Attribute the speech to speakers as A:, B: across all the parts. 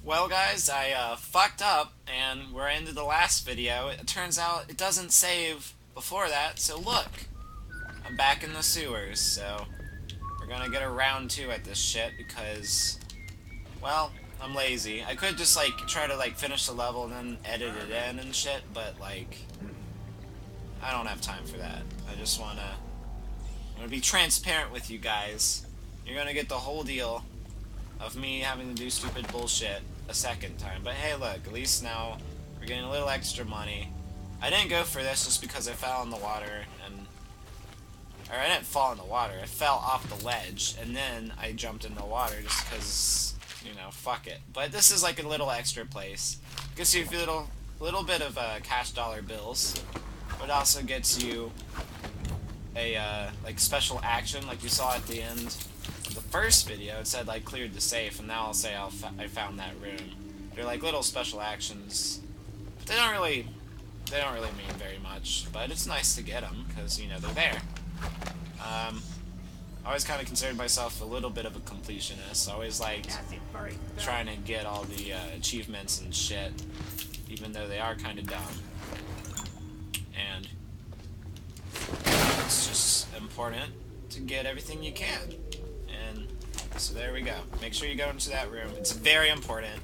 A: Well, guys, I fucked up, and we're into the last video. It turns out it doesn't save before that, so look. I'm back in the sewers, so we're gonna get a round 2 at this shit because, well, I'm lazy. I could just, like, try to, like, finish the level and then edit it in and shit, but, like, I don't have time for that. I just I'm gonna be transparent with you guys. You're gonna get the whole deal of me having to do stupid bullshit a second time. But hey, look, at least now we're getting a little extra money. I didn't go for this just because I fell in the water, or I didn't fall in the water, I fell off the ledge, and then I jumped in the water just because, you know, fuck it. But this is like a little extra place. Gives you a little bit of cash dollar bills, but also gets you a like special action, like you saw at the end of the first video. It said like cleared the safe, and now I'll say I found that room. They're like little special actions, but they don't really mean very much. But it's nice to get them because, you know, they're there. I always kind of considered myself a little bit of a completionist. I always liked trying to get all the achievements and shit, even though they are kind of dumb. And it's just important to get everything you can. And so there we go. Make sure you go into that room. It's very important.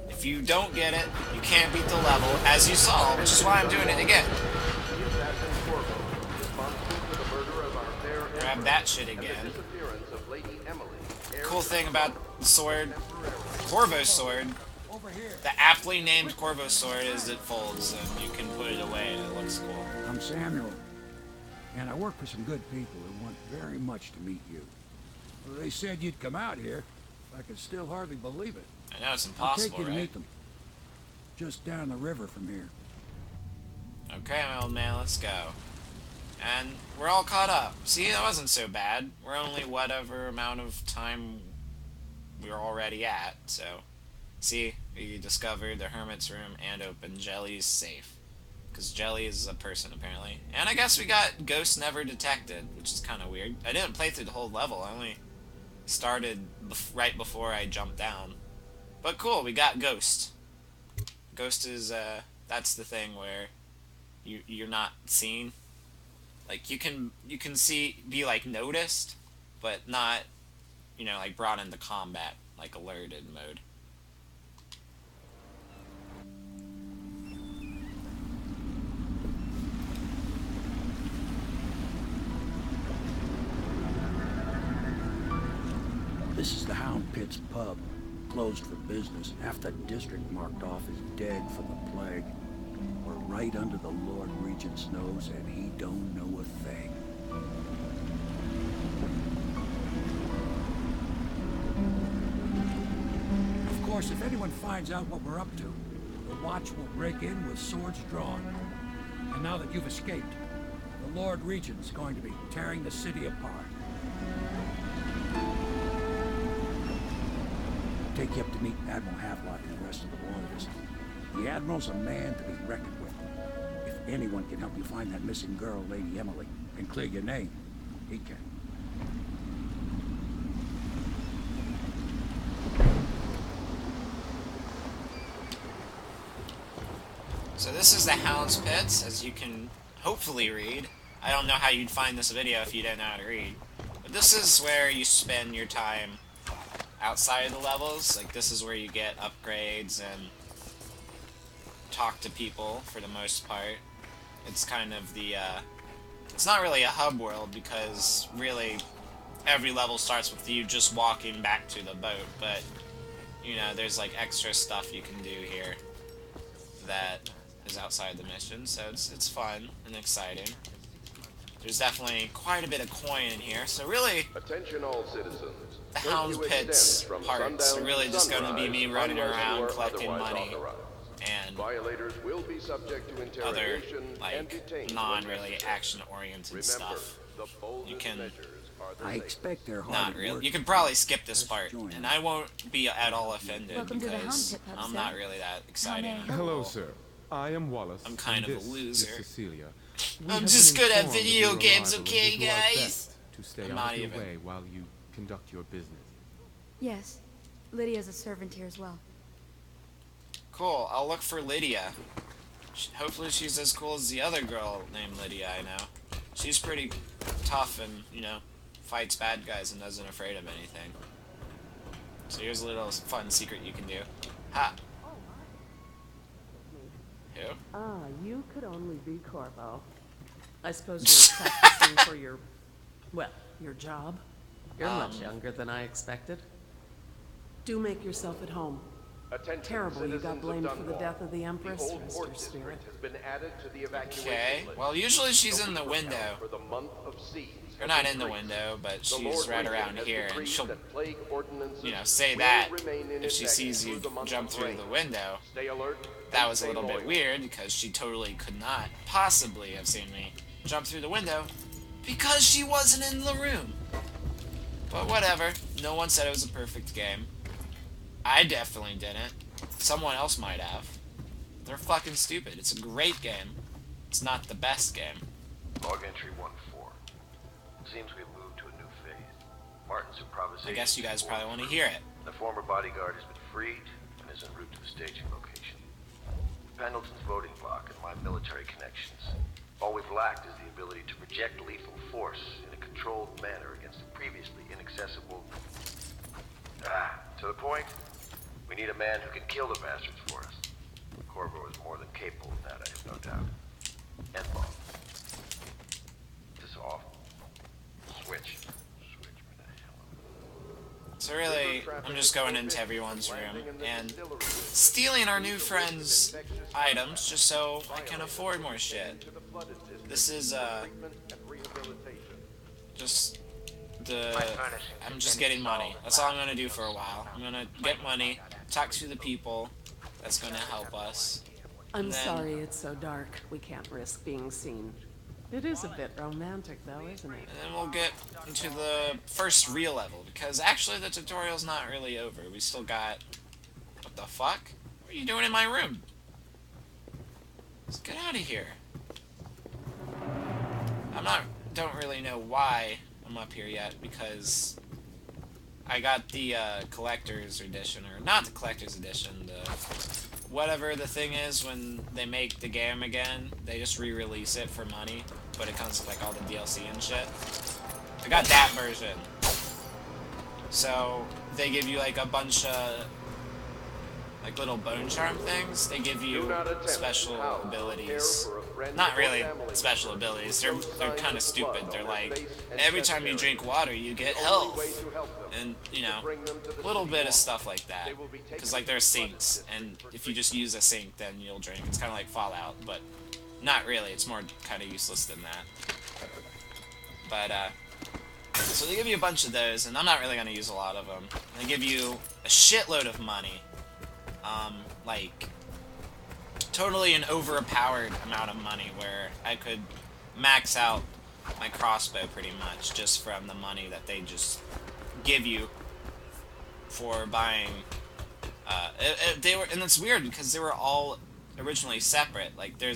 A: If you don't get it, you can't beat the level, as you saw, which is why I'm doing it again. Grab that shit again. Cool thing about the sword, Corvo's sword, the aptly named Corvo's sword, is it folds and you can put it away and it looks cool.
B: I'm Samuel, and I work for some good people who want very much to meet you. Well, they said you'd come out here. I can still hardly believe it.
A: I know it's impossible,
B: I'll take you to
A: right?
B: meet them. Just down the river from here.
A: Okay, my old man, let's go. And we're all caught up. See, that wasn't so bad. We're only whatever amount of time we're already at, so... See, we discovered the Hermit's room and opened Jelly's safe. Because Jelly is a person, apparently. And I guess we got Ghost Never Detected, which is kind of weird. I didn't play through the whole level. I only started right before I jumped down. But cool, we got Ghost. Ghost is, that's the thing where you're not seen. Like, you can be, like, noticed, but not, you know, like, brought into combat, like, alerted mode.
B: This is the Houd Pits pub, closed for business. Half the district marked off as dead from the plague. We're right under the Lord Regent's nose, and he don't know a thing. Of course, if anyone finds out what we're up to, the Watch will break in with swords drawn. And now that you've escaped, the Lord Regent's going to be tearing the city apart. Take you up to meet Admiral Havelock and the rest of the Warriors. The Admiral's a man to be reckoned with. If anyone can help you find that missing girl, Lady Emily, and clear your name, he can.
A: So this is the Houd Pits, as you can hopefully read. I don't know how you'd find this video if you didn't know how to read. But this is where you spend your time outside of the levels. Like, this is where you get upgrades and talk to people, for the most part. It's kind of the, it's not really a hub world, because really every level starts with you just walking back to the boat, but, you know, there's like extra stuff you can do here that is outside the mission, so it's fun and exciting. There's definitely quite a bit of coin in here, so really,
C: attention all citizens.
A: the Houd Pits parts are really just going to be me running around collecting money and
C: violators will be subject to
A: other,
C: interrogation and
A: like,
C: detained
A: non-really action-oriented stuff. You can
B: I expect they're hard
A: not
B: at
A: really.
B: work.
A: You can probably skip this part,
B: join
A: and I won't be at all offended
D: Welcome to the
A: because
D: Houd Pit pub,
A: I'm
D: sir.
A: not really that exciting.
D: How may I help?
E: Hello, sir. I am Wallace.
A: I'm kind
E: and
A: of a
E: this
A: loser.
E: is Cecilia.
A: I'm just good at video games, okay, guys?
E: To stay
A: I'm
E: out
A: not
E: of your
A: even.
E: way while you conduct your business.
D: Yes. Lydia's a servant here as well.
A: Cool, I'll look for Lydia. Hopefully she's as cool as the other girl named Lydia I know. She's pretty tough and, you know, fights bad guys and isn't afraid of anything. So here's a little fun secret you can do. Ha! Who?
D: Ah, you could only be Corvo. I suppose you were practicing for your, well, your job. You're much younger than I expected. Do make yourself at home.
C: Attention,
D: Terrible you got
C: citizens
D: blamed
C: of
D: for the
C: Dunwall.
D: death of the Empress,
C: The old
D: rest
C: port
D: her spirit.
C: district has been added to the evacuation
A: Okay,
C: list.
A: well usually she's
C: The
A: in the
C: legal
A: window.
C: count for the month of siege
A: Or
C: has
A: not in the
C: increased.
A: window, but
C: The
A: she's
C: Lord
A: right
C: Regent
A: around
C: has
A: here and
C: decreed
A: she'll,
C: that plague ordinances
A: you know, say
C: will
A: that
C: remain in
A: if she
C: effect
A: sees you
C: through the month
A: jump
C: of
A: through
C: rain.
A: the window.
C: Stay alert.
A: That
C: and
A: was a
C: stay
A: little bit
C: loyal.
A: weird because she totally could not possibly have seen me jump through the window because she wasn't in the room. But whatever, no one said it was a perfect game. I definitely didn't. Someone else might have. They're fucking stupid. It's a great game. It's not the best game.
F: Log entry 1-4. Seems we've moved to a new phase. Martin's improvisation.
A: I guess you guys probably want to hear it.
F: The former bodyguard has been freed and is en route to the staging location. Pendleton's voting block and my military connections. All we've lacked is the ability to project lethal force in a controlled manner against a previously inaccessible... to the point, we need a man who can kill the bastards for us. Corvo is more than capable of that, I have no doubt. And Bob. This off. Switch. Switch, where the hell?
A: So really, I'm just going into everyone's room and stealing our new friend's items just so I can afford more shit. This is, just I'm just getting money. That's all I'm gonna do for a while. I'm gonna get money, talk to the people. That's gonna help us.
D: I'm
A: And then-
D: sorry it's so dark. We can't risk being seen. It is a bit romantic, though, isn't it?
A: And then we'll get into the first real level, because actually the tutorial's not really over. We still got... What the fuck? What are you doing in my room? Let's get out of here. Don't really know why I'm up here yet, because I got the collector's edition, or not the collector's edition, the whatever the thing is when they make the game again, they just re-release it for money, but it comes with like all the DLC and shit. I got that version. So they give you like a bunch of like little bone charm things. They give you special abilities. Not really special abilities. They're kind of stupid. They're like every time you drink water, you get health, and you know, a little bit of stuff like that. Because like there's sinks, and if you just use a sink, then you'll drink. It's kind of like Fallout, but not really. It's more kind of useless than that. But so they give you a bunch of those, and I'm not really gonna use a lot of them. They give you a shitload of money. Like, totally an overpowered amount of money where I could max out my crossbow pretty much just from the money that they just give you for buying, and it's weird because they were all originally separate. Like, they're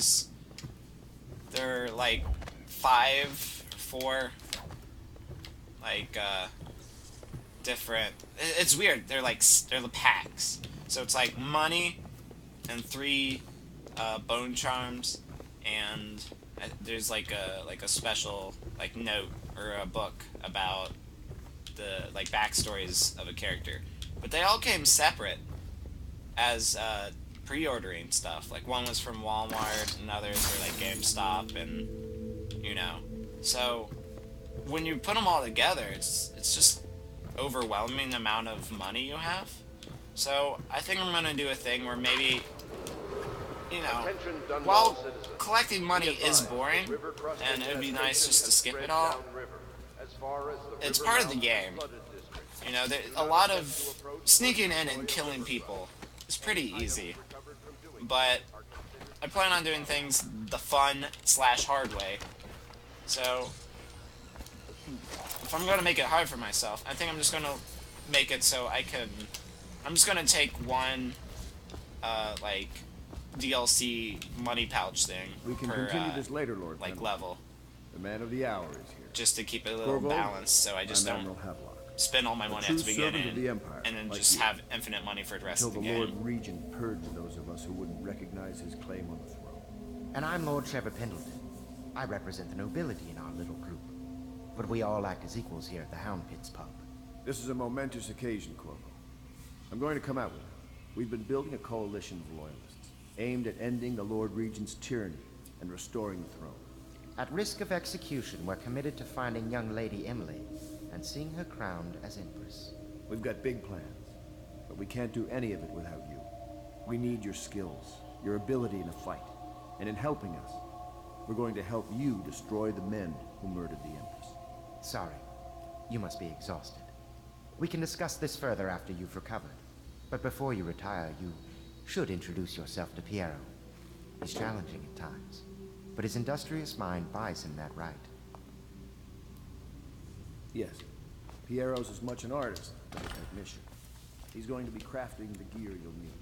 A: like 4, like, different, it's weird, they're the packs. So it's like money and 3 bone charms, and there's like a special like note or a book about the like backstories of a character. But they all came separate as pre-ordering stuff. Like one was from Walmart and others were like GameStop, and you know. So when you put them all together, it's just overwhelming the amount of money you have. So, I think I'm gonna do a thing where maybe, you know, while collecting money is boring, and it would be nice just to skip it all, it's part of the game. You know, a lot of sneaking in and killing people is pretty easy, but I plan on doing things the fun/hard way. So, if I'm gonna make it hard for myself, I think I'm just gonna make it so I'm just gonna take one, like, DLC money pouch thing
G: We can
A: per,
G: continue this later, Lord
A: like,
G: Pendleton.
A: level.
G: The man of the hour is here.
A: Just to keep it a little
G: Corvo,
A: balanced, so I just
G: I'm
A: don't
G: Admiral Havelock.
A: spend all my money
G: true
A: at the
G: servant
A: beginning
G: of the Empire,
A: and then
G: like
A: just
G: you.
A: have infinite money for the rest
G: Until
A: of
G: the
A: the
G: Lord
A: game.
G: Regent purged those of us who wouldn't recognize his claim on the throne.
H: And I'm Lord Trevor Pendleton. I represent the nobility in our little group. But we all act as equals here at the Hound Pits pub.
G: This is a momentous occasion, Corvo. I'm going to come out with it. We've been building a coalition of loyalists, aimed at ending the Lord Regent's tyranny and restoring the throne.
H: At risk of execution, we're committed to finding young Lady Emily and seeing her crowned as Empress.
G: We've got big plans, but we can't do any of it without you. We need your skills, your ability in a fight, and in helping us, we're going to help you destroy the men who murdered the Empress.
H: Sorry, you must be exhausted. We can discuss this further after you've recovered. But before you retire, you should introduce yourself to Piero. He's challenging at times, but his industrious mind buys him that right.
G: Yes, Piero's as much an artist as a technician. He's going to be crafting the gear you'll need.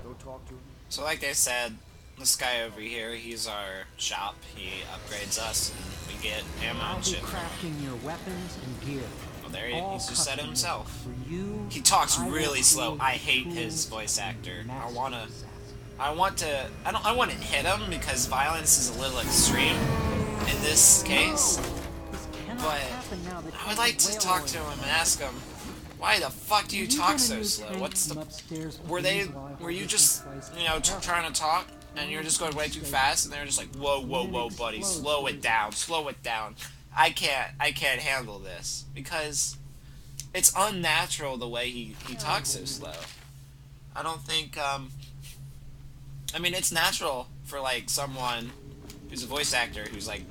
G: Go talk to him.
A: So like they said, this guy over here, he's our shop. He upgrades us and we get ammo
I: I'll
A: and
I: be
A: shit.
I: crafting your weapons and gear.
A: Well, there
I: All
A: he's just said it
I: custom
A: himself.
I: for you.
A: He talks
I: I will
A: really slow.
I: create
A: I hate
I: tools
A: his voice actor. I want
I: master
A: to hit him because violence is a little extreme in this case.
I: This cannot
A: But
I: happen now that
A: I would like to
I: whale
A: talk
I: oil-
A: to him and ask him, why the fuck do you
I: Can
A: talk
I: get a
A: so
I: new
A: slow?
I: tank
A: What's
I: from
A: the...
I: upstairs,
A: Were
I: please, while I
A: were
I: hold
A: you
I: this
A: just,
I: in place?
A: you know, trying to talk and you're just going way too fast and they're just like, whoa, whoa, whoa, buddy, slow it down, slow it down. I can't handle this because it's unnatural the way he talks so slow. I don't think, I mean, it's natural for, like, someone who's a voice actor who's, like,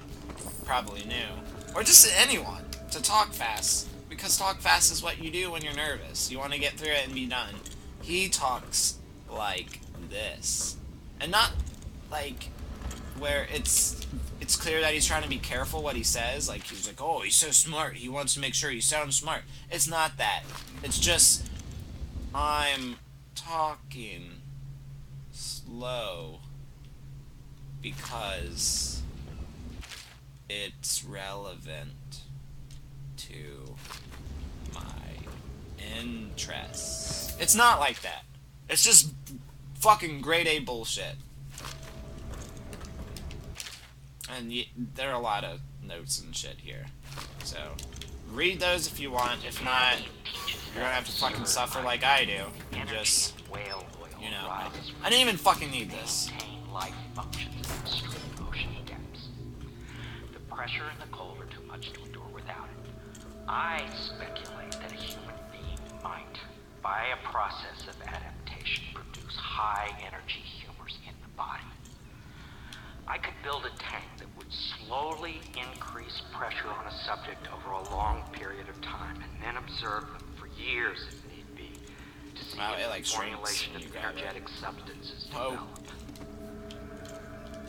A: probably new, or just anyone, to talk fast, because talk fast is what you do when you're nervous. You want to get through it and be done. He talks like this, and not, like, where it's clear that he's trying to be careful what he says, like, he's like, oh, he's so smart, he wants to make sure he sounds smart. It's not that. It's just, I'm talking slow because it's relevant to my interests. It's not like that. It's just fucking grade A bullshit. And there are a lot of notes and shit here. So, read those if you want. If not, you're gonna have to fucking suffer like I do. And just, you know, I didn't even fucking need this.
J: Life functions in extreme ocean depths. The pressure and the cold are too much to endure without it. I speculate that a human being might, by a process of adaptation, produce high-energy humors in the body. I could build a tank that would slowly increase pressure on a subject over a long period of time, and then observe them for years if need be, to see
A: Wow,
J: if
A: it, like,
J: the
A: shrinks
J: formulation
A: when
J: of
A: you grab it.
J: energetic substances
A: Oh.
J: develop.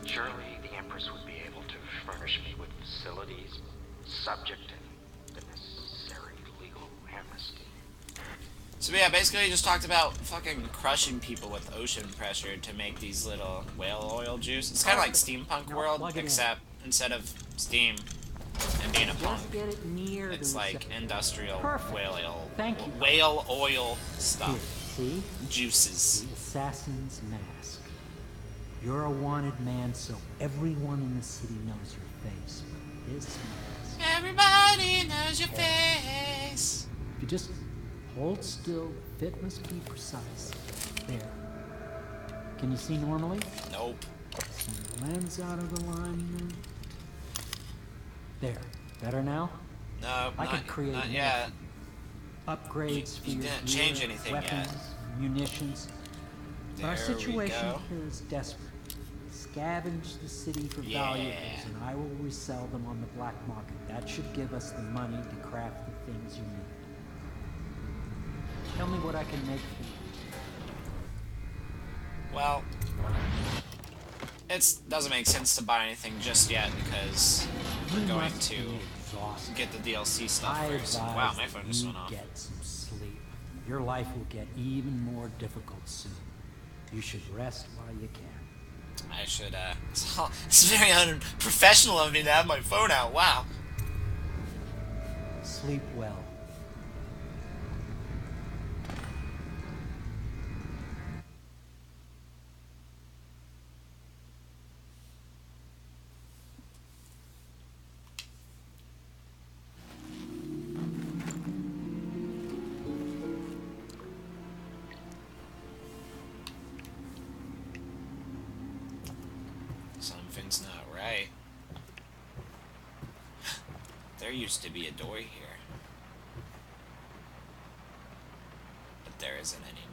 J: Surely the Empress would be able to furnish me with facilities, subject and the necessary legal amnesty.
A: So yeah, basically he just talked about fucking crushing people with ocean pressure to make these little whale oil juice. It's kind of like steampunk
I: Now
A: world,
I: plug it in.
A: except instead of steam and being a punk,
I: Just get it near
A: it's
I: the
A: like
I: receptacle.
A: industrial
I: Perfect. Thank you.
A: whale oil
I: Here,
A: stuff,
I: see?
A: juices.
I: The assassin's mask. You're a wanted man, so everyone in the city knows your face. But this mask,
A: Everybody knows your face.
I: if you just hold still, the fit must be precise. There. Can you see normally?
A: Nope.
I: Send the lens out of alignment. There. Better now?
A: No,
I: I could create
A: not
I: an
A: yet.
I: Upgrades for
A: You
I: your
A: didn't
I: gear,
A: change anything yet.
I: weapons, munitions. But our
A: There we
I: situation
A: go.
I: here is desperate. Scavenge the city for
A: Yeah.
I: valuables, and I will resell them on the black market. That should give us the money to craft the things you need. Tell me what I can make for you.
A: Well, it doesn't make sense to buy anything just yet because we're
I: You
A: going
I: must
A: to
I: be exhausted.
A: get the DLC stuff
I: I
A: first.
I: advise
A: Wow, my phone
I: that
A: just
I: you
A: went off.
I: get some sleep. Your life will get even more difficult soon. You should rest while you can.
A: I should, it's very unprofessional of me to have my phone out. Wow.
I: Sleep well.
A: Something's not right. There used to be a door here. But there isn't anymore.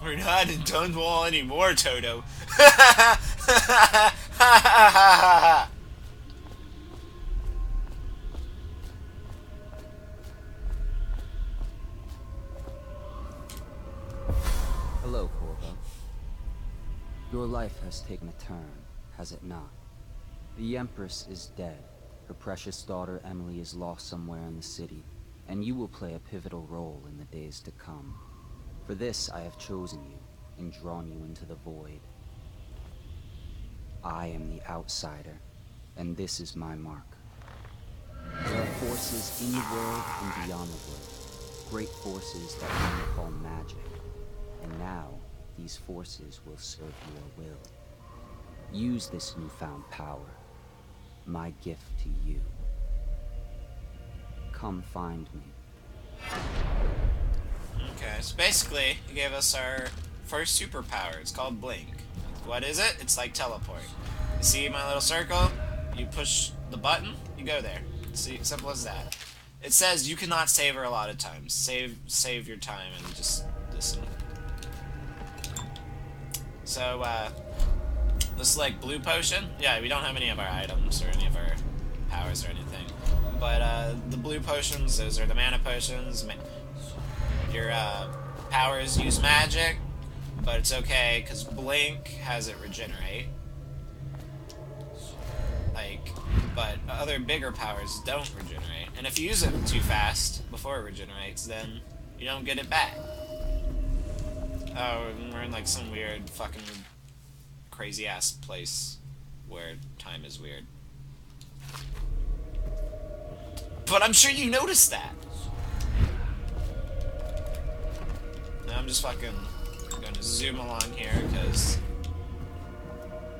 A: We're not in Dunwall anymore, Toto.
K: Hello, Corvo. Your life has taken a turn, has it not? The Empress is dead. Her precious daughter Emily is lost somewhere in the city, and you will play a pivotal role in the days to come. For this, I have chosen you and drawn you into the void. I am the outsider, and this is my mark. There are forces in the world and beyond the world, great forces that we call magic. And now, these forces will serve your will. Use this newfound power, my gift to you. Come find me.
A: Okay, so basically, he gave us our first superpower. It's called Blink. What is it? It's like teleport. You see my little circle? You push the button, you go there. See, simple as that. It says you cannot save her a lot of times. Save your time and just listen. So, this like blue potion. Yeah, we don't have any of our items or any of our powers or anything. But the blue potions, those are the mana potions. Your powers use magic, but it's okay because Blink has it regenerate. Like, but other bigger powers don't regenerate. And if you use it too fast before it regenerates, then you don't get it back. Oh, we're in like some weird fucking crazy ass place where time is weird. But I'm sure you noticed that. Now I'm just fucking gonna zoom along here because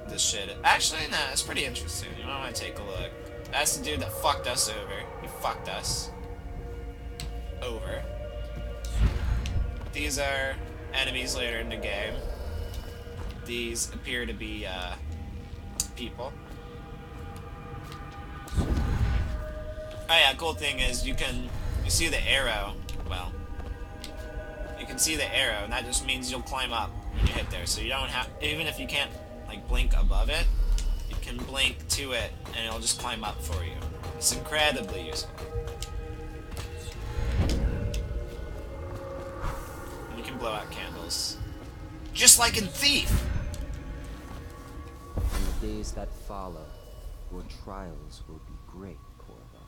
A: this shit. Actually, nah, it's pretty interesting. You might want to take a look. That's the dude that fucked us over. He fucked us over. These are enemies later in the game. These appear to be people. Oh yeah, cool thing is you see the arrow. Well, you can see the arrow, and that just means you'll climb up when you hit there. So you don't have, even if you can't like blink above it, you can blink to it, and it'll just climb up for you. It's incredibly useful. And you can blow out candles, just like in Thief.
K: In the days that follow, your trials will be great, Corvo.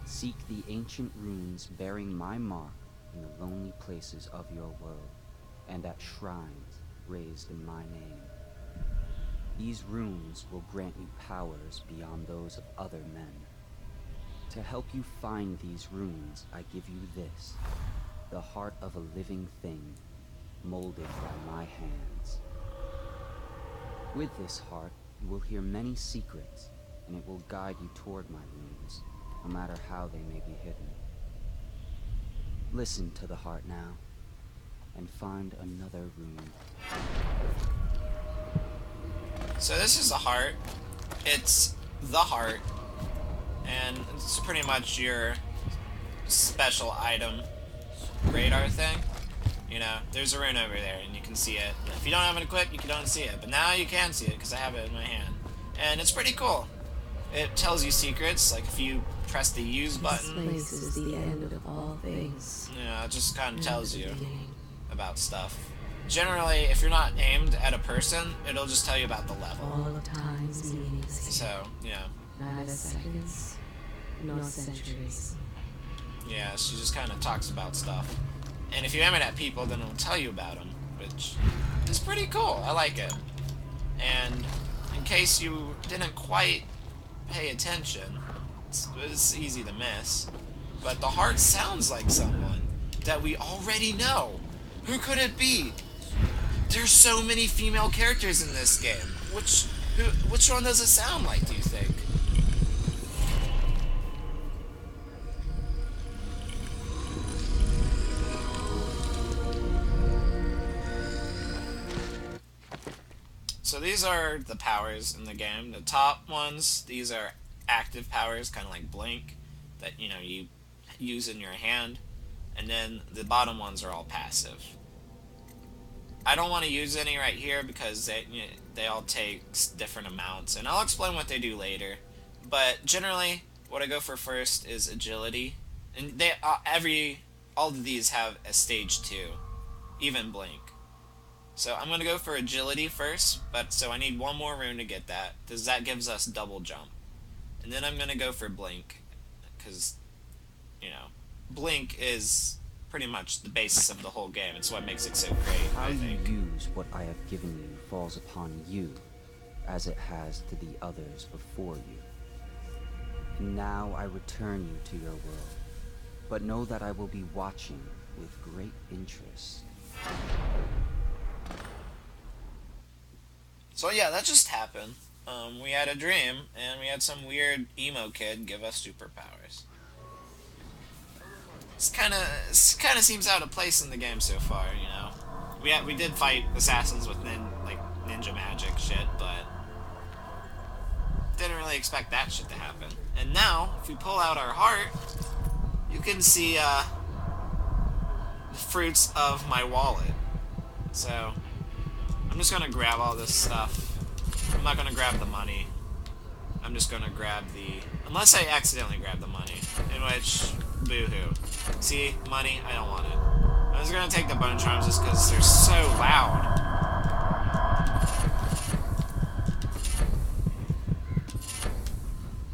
K: Seek the ancient runes bearing my mark in the lonely places of your world, and at shrines raised in my name. These runes will grant you powers beyond those of other men. To help you find these runes, I give you this, the heart of a living thing, molded by my hands. With this heart, you will hear many secrets, and it will guide you toward my runes, no matter how they may be hidden. Listen to the heart now, and find another rune.
A: So this is the heart. It's the heart, and it's pretty much your special item radar thing. You know, there's a rune over there, and you can see it. If you don't have it equipped, you don't see it. But now you can see it, because I have it in my hand. And it's pretty cool. It tells you secrets, like if you press the use button.
D: This place is the end of all things.
A: Yeah, it just kind of tells you about stuff. Generally, if you're not aimed at a person, it'll just tell you about the level.
D: All of time's meanings.
A: So, yeah.
D: Neither seconds, nor centuries.
A: Yeah, she just kind of talks about stuff. And if you aim it at people, then it'll tell you about them, which is pretty cool. I like it. And in case you didn't quite pay attention, it's easy to miss, but the heart sounds like someone that we already know. Who could it be? There's so many female characters in this game, which Which one does it sound like, do you think? So these are the powers in the game. The top ones, these are active powers, kind of like Blink, that, you know, you use in your hand. And then the bottom ones are all passive. I don't want to use any right here because they all take different amounts, and I'll explain what they do later. But generally, what I go for first is agility, and all of these have a stage 2, even Blink. So I'm gonna go for agility first, so I need one more rune to get that, because that gives us double jump. And then I'm gonna go for Blink, because, you know, Blink is pretty much the basis of the whole game. It's what makes it so great,
K: How
A: I think.
K: you use what I have given you falls upon you, as it has to the others before you. And now I return you to your world, but know that I will be watching with great interest.
A: So yeah, that just happened. We had a dream, and we had some weird emo kid give us superpowers. It kind of seems out of place in the game so far, you know. We did fight assassins with ninja magic shit, but didn't really expect that shit to happen. And now, if we pull out our heart, you can see the fruits of my wallet. So I'm just gonna grab all this stuff. I'm not gonna grab the money. I'm just gonna grab unless I accidentally grab the money, in which, boo-hoo. See, money, I don't want it. I'm just gonna take the bone charms just because they're so loud.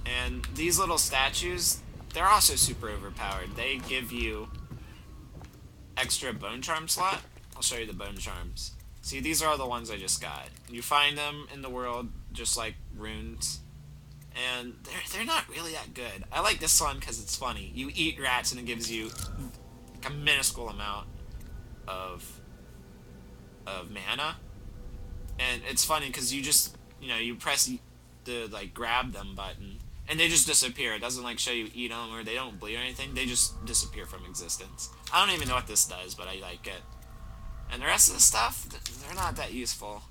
A: And these little statues, they're also super overpowered. They give you extra bone charm slot. I'll show you the bone charms. See, these are all the ones I just got. You find them in the world, just like runes. And they're not really that good. I like this one because it's funny. You eat rats and it gives you like a minuscule amount of mana. And it's funny because you just, you know, you press the like grab them button and they just disappear. It doesn't like show you eat them or they don't bleed or anything. They just disappear from existence. I don't even know what this does, but I like it. And the rest of the stuff, they're not that useful.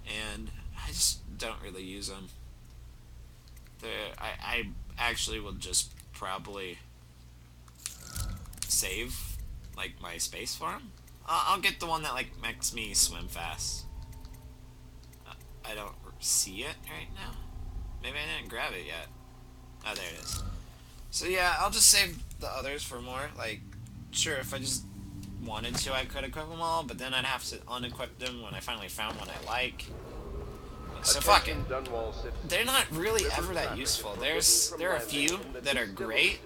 A: And I just don't really use them. I actually will just probably save like my space for them. I'll get the one that like makes me swim fast. I don't see it right now. Maybe I didn't grab it yet. Oh, there it is. So yeah, I'll just save the others for more. Like, sure, if I just wanted to, I could equip them all, but then I'd have to unequip them when I finally found one I like. So fucking, they're not really ever that useful. There are a few that are great.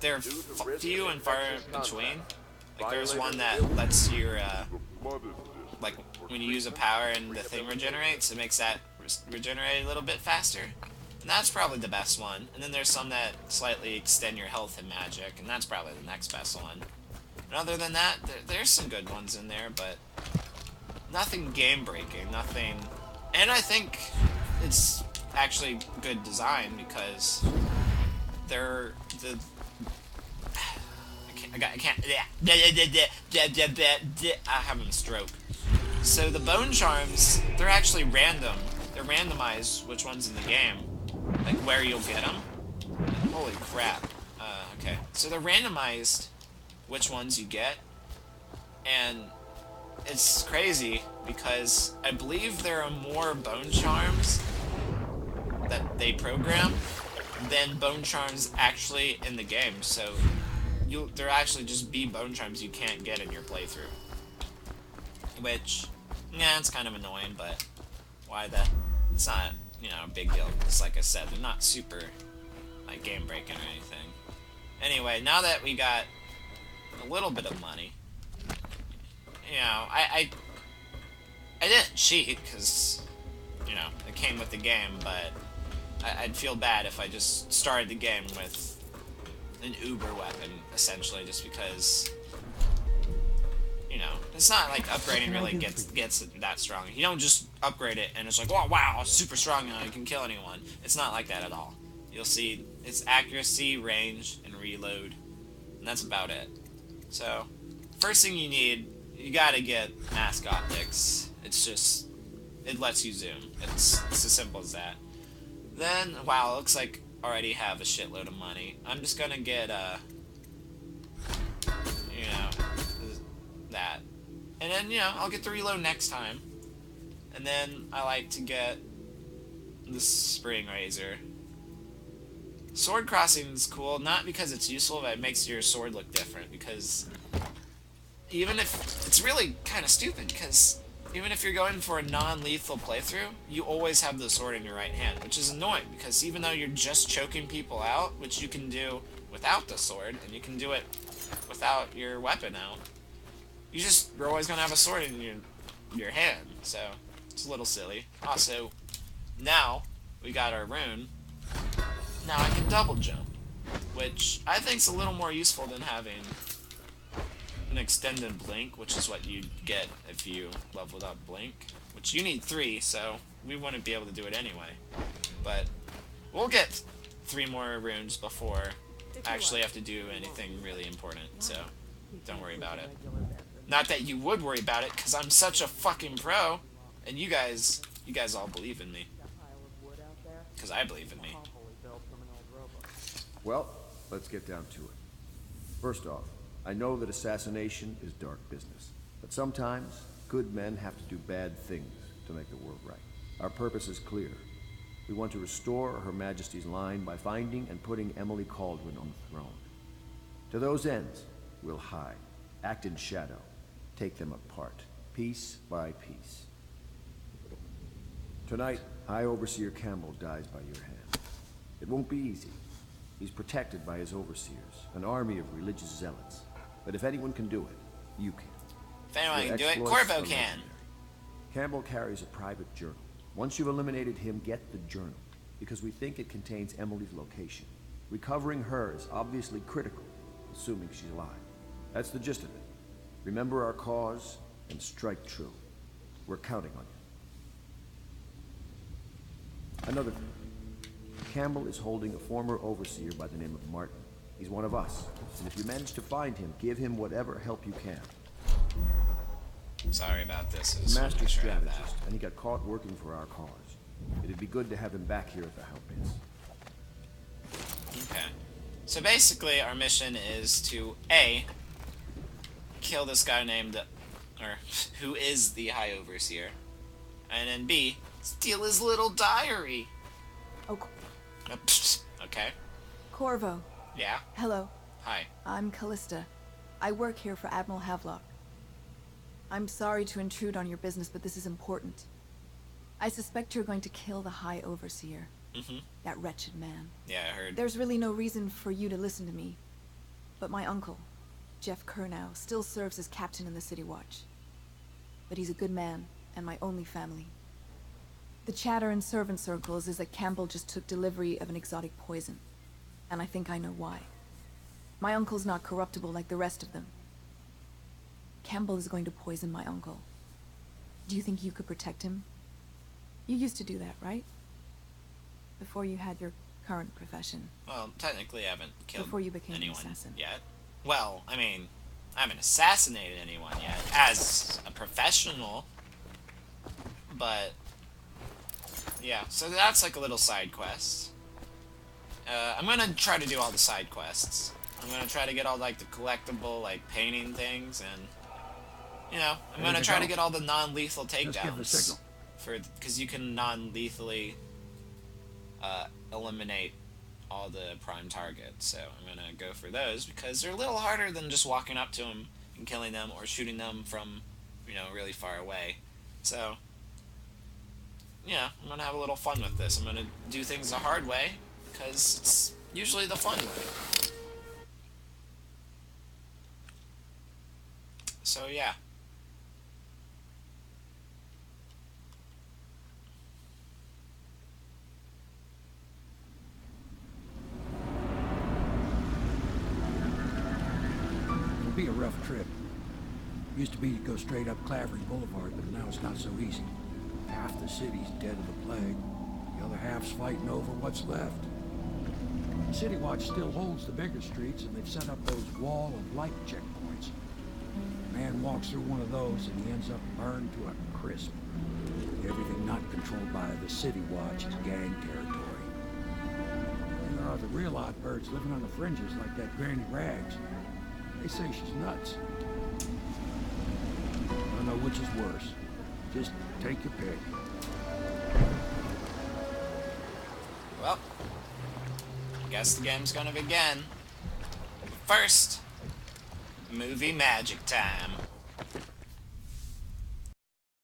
A: There are few and far between. Like there's one that lets your like when you use a power and the thing regenerates, it makes that regenerate a little bit faster. And that's probably the best one. And then there's some that slightly extend your health and magic, and that's probably the next best one. And other than that, there's some good ones in there, but nothing game-breaking, nothing. And I think it's actually good design because they're the. I can't. I'm having a stroke. So the bone charms, they're actually random. They're randomized which ones in the game, like where you'll get them. Holy crap. Okay. So they're randomized which ones you get, and it's crazy because I believe there are more bone charms that they program than bone charms actually in the game. So there actually just be bone charms you can't get in your playthrough, which, yeah, it's kind of annoying, but why that? It's not, you know, a big deal. Because like I said, they're not super like game breaking or anything. Anyway, now that we got a little bit of money, you know, I didn't cheat because, you know, it came with the game, but I'd feel bad if I just started the game with an uber weapon, essentially, just because you know, it's not like upgrading really gets it that strong. You don't just upgrade it and it's like, oh wow, it's super strong now, you can kill anyone. It's not like that at all. You'll see its accuracy, range, and reload, and that's about it. So, first thing you need, you gotta get mask optics. It's just, it lets you zoom. It's as simple as that. Then, wow, it looks like I already have a shitload of money. I'm just gonna get, you know, that. And then, you know, I'll get the reload next time. And then I like to get the spring razor. Sword crossing is cool, not because it's useful, but it makes your sword look different, because even if, it's really kind of stupid, because even if you're going for a non-lethal playthrough, you always have the sword in your right hand, which is annoying, because even though you're just choking people out, which you can do without the sword, and you can do it without your weapon out, you're always going to have a sword in your hand, so it's a little silly. Also, now we got our rune, now I can double jump, which I think is a little more useful than having an extended blink, which is what you get if you leveled up blink, which you need 3, so we wouldn't be able to do it anyway. But we'll get 3 more runes before I actually have to do anything really important, so don't worry about it. Not that you would worry about it, because I'm such a fucking pro, and you guys all believe in me. Because I believe in me.
G: Well, let's get down to it. First off, I know that assassination is dark business, but sometimes good men have to do bad things to make the world right. Our purpose is clear. We want to restore Her Majesty's line by finding and putting Emily Cauldron on the throne. To those ends, we'll hide, act in shadow, take them apart, piece by piece. Tonight, High Overseer Campbell dies by your hand. It won't be easy. He's protected by his overseers, an army of religious zealots. But if anyone can do it, you can.
A: If anyone can do it, Corvo can.
G: Campbell carries a private journal. Once you've eliminated him, get the journal, because we think it contains Emily's location. Recovering her is obviously critical, assuming she's alive. That's the gist of it. Remember our cause, and strike true. We're counting on you. Another thing. Campbell is holding a former overseer by the name of Martin. He's one of us, and if you manage to find him, give him whatever help you can.
A: Sorry about this.
G: He's a master strategist, and he got caught working for our cause. It'd be good to have him back here at the Houd Pits.
A: Okay. So basically, our mission is to A, kill this guy named, or who is the High Overseer, and then B, steal his little diary.
L: Oh.
A: Okay.
L: Corvo.
A: Yeah?
L: Hello.
A: Hi.
L: I'm Callista. I work here for Admiral Havelock. I'm sorry to intrude on your business, but this is important. I suspect you're going to kill the High Overseer.
A: Mm-hmm.
L: That wretched man.
A: Yeah, I heard.
L: There's really no reason for you to listen to me. But my uncle, Jeff Kernow, still serves as captain in the City Watch. But he's a good man, and my only family. The chatter in servant circles is that Campbell just took delivery of an exotic poison. And I think I know why. My uncle's not corruptible like the rest of them. Campbell is going to poison my uncle. Do you think you could protect him? You used to do that, right? Before you had your current profession.
A: Well, technically I haven't killed
L: Before you became
A: anyone
L: an assassin.
A: yet. Well, I mean, I haven't assassinated anyone yet as a professional. But yeah, so that's like a little side quest. I'm gonna try to do all the side quests. I'm gonna try to get all like the collectible like painting things, and you know, I'm gonna try to get all the non-lethal takedowns because you can non-lethally eliminate all the prime targets. So I'm gonna go for those because they're a little harder than just walking up to them and killing them or shooting them from, you know, really far away. So yeah, I'm gonna have a little fun with this. I'm gonna do things the hard way because it's usually the fun way. So yeah.
B: It'll be a rough trip. Used to be you go straight up Clavering Boulevard, but now it's not so easy. Half the city's dead of the plague. The other half's fighting over what's left. City Watch still holds the bigger streets, and they've set up those wall of light checkpoints. A man walks through one of those, and he ends up burned to a crisp. Everything not controlled by the City Watch is gang territory. And there are the real odd birds living on the fringes like that Granny Rags. They say she's nuts. I don't know which is worse. Just take your pick.
A: Well, I guess the game's gonna begin. First, movie magic time.